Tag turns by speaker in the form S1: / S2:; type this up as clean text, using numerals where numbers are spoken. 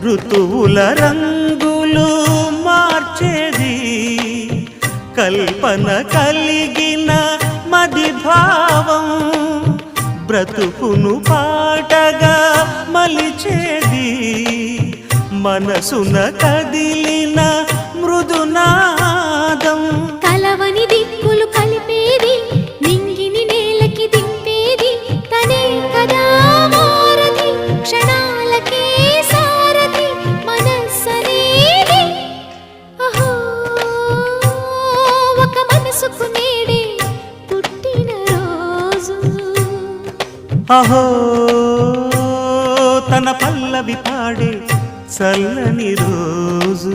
S1: ఋతువుల రంగులు మార్చేది కల్పన కలిగిన మది భావం బ్రతుకును పాటగా మలిచేది మనసున కదిలిన మృదునాదం
S2: కలవని దిక్కులు కలిపేది నింగిని నేలకి దింపేది తనే కదా మారది క్షణాలకే సారది మనస్సనేది అహో ఒక మనసుకు నేడే పుట్టిన రోజు
S1: అహో తన పల్లవి పాడే చల్లని రోజు